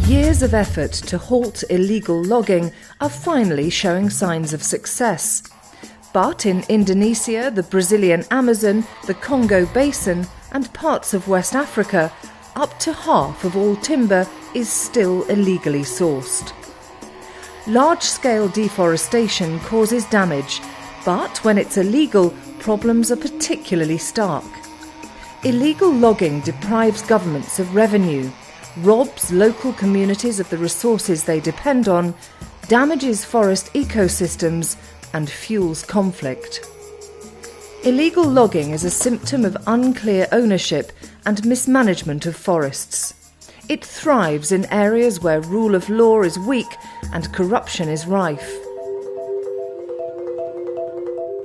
Years of effort to halt illegal logging are finally showing signs of success. But in Indonesia, the Brazilian Amazon, the Congo Basin and parts of West Africa, up to half of all timber is still illegally sourced. Large-scale deforestation causes damage, but when it's illegal, problems are particularly stark. Illegal logging deprives governments of revenue, robs local communities of the resources they depend on, damages forest ecosystems and fuels conflict. Illegal logging is a symptom of unclear ownership and mismanagement of forests. It thrives in areas where rule of law is weak and corruption is rife.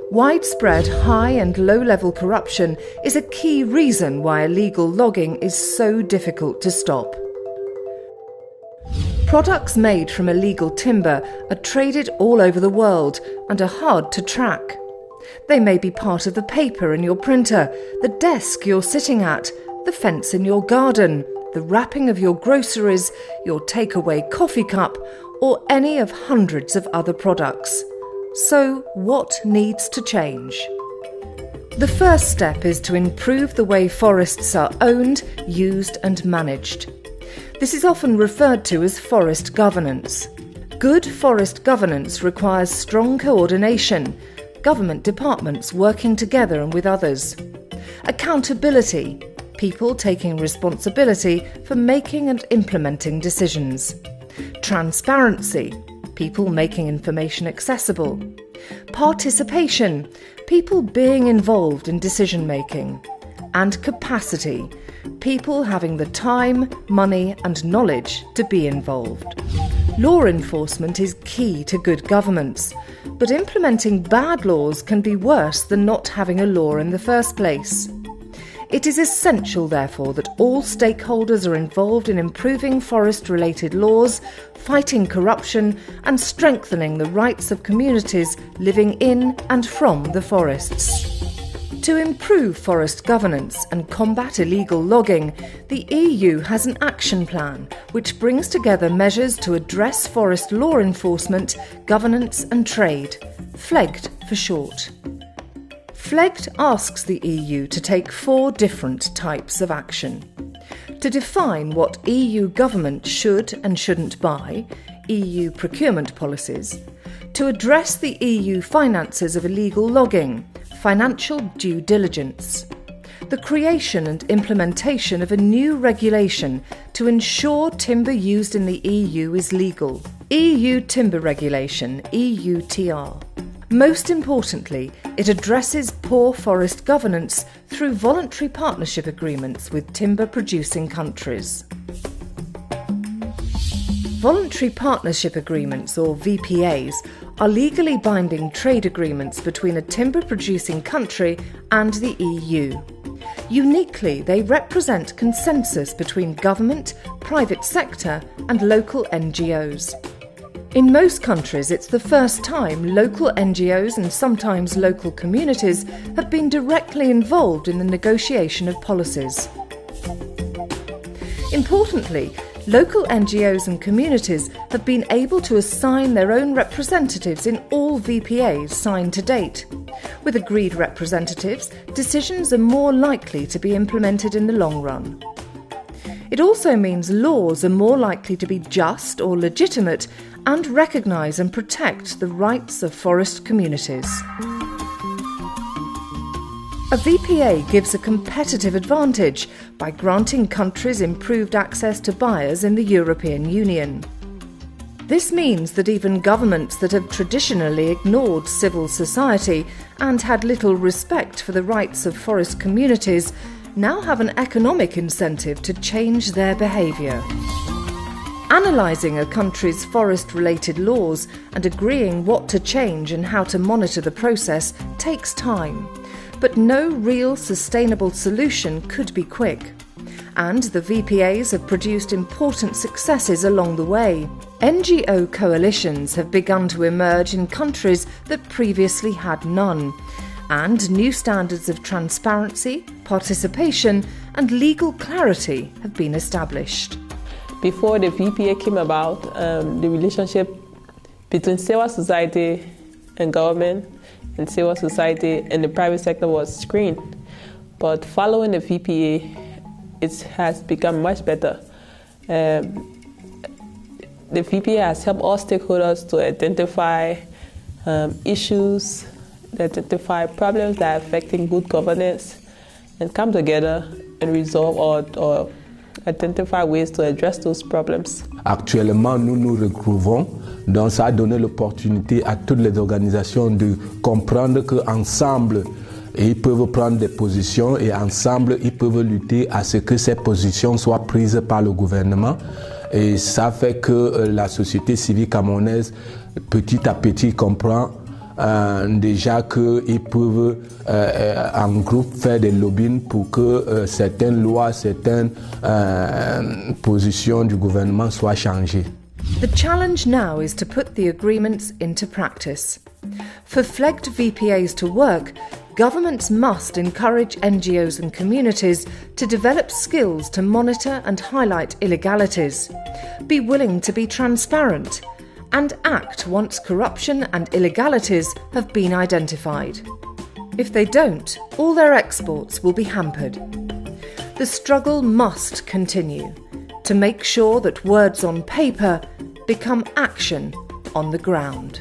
Widespread high and low-level corruption is a key reason why illegal logging is so difficult to stop. Products made from illegal timber are traded all over the world and are hard to track. They may be part of the paper in your printer, the desk you're sitting at, the fence in your garden, the wrapping of your groceries, your takeaway coffee cup, or any of hundreds of other products. So, what needs to change? The first step is to improve the way forests are owned, used and managed. This is often referred to as forest governance. Good forest governance requires strong coordination, government departments working together and with others. Accountability, people taking responsibility for making and implementing decisions. Transparency, people making information accessible. Participation, people being involved in decision-making. And capacity, people having the time, money and knowledge to be involved. Law enforcement is key to good governance, but implementing bad laws can be worse than not having a law in the first place. It is essential, therefore, that all stakeholders are involved in improving forest-related laws, fighting corruption and strengthening the rights of communities living in and from the forests. To improve forest governance and combat illegal logging, the EU has an action plan which brings together measures to address forest law enforcement, governance and trade, FLEGT for short. FLEGT asks the EU to take 4 different types of action. To define what EU government should and shouldn't buy, EU procurement policies. To address the EU finances of illegal logging, financial due diligence. The creation and implementation of a new regulation to ensure timber used in the EU is legal. EU Timber Regulation, EUTR. Most importantly, it addresses poor forest governance through voluntary partnership agreements with timber-producing countries. Voluntary partnership agreements, or VPAs, are legally binding trade agreements between a timber-producing country and the EU. Uniquely, they represent consensus between government, private sector and local NGOs. In most countries, it's the first time local NGOs and sometimes local communities have been directly involved in the negotiation of policies. Importantly, local NGOs and communities have been able to assign their own representatives in all VPAs signed to date. With agreed representatives, decisions are more likely to be implemented in the long run. It also means laws are more likely to be just or legitimate and recognise and protect the rights of forest communities. A VPA gives a competitive advantage by granting countries improved access to buyers in the European Union. This means that even governments that have traditionally ignored civil society and had little respect for the rights of forest communities now have an economic incentive to change their behaviour. Analysing a country's forest-related laws and agreeing what to change and how to monitor the process takes time. But no real sustainable solution could be quick. And the VPAs have produced important successes along the way. NGO coalitions have begun to emerge in countries that previously had none, and new standards of transparency, participation and legal clarity have been established. Before the VPA came about, the relationship between civil society and government and civil society and the private sector was screened. But following the VPA, it has become much better. The VPA has helped all stakeholders to identify issues, identify problems that are affecting good governance, and come together and resolve or identify ways to address those problems. Actuellement, nous nous retrouvons, donc ça a donné l'opportunité à toutes les organisations de comprendre qu'ensemble, ils peuvent prendre des positions et ensemble, ils peuvent lutter à ce que ces positions soient prises par le gouvernement. Et ça fait que la société civile camerounaise, petit à petit, comprend déjà qu'ils peuvent en groupe faire des lobbying pour que certaines lois, certaines positions du gouvernement soient changées. The challenge now is to put the agreements into practice. For FLEGT VPAs to work, governments must encourage NGOs and communities to develop skills to monitor and highlight illegalities, be willing to be transparent, and act once corruption and illegalities have been identified. If they don't, all their exports will be hampered. The struggle must continue to make sure that words on paper become action on the ground.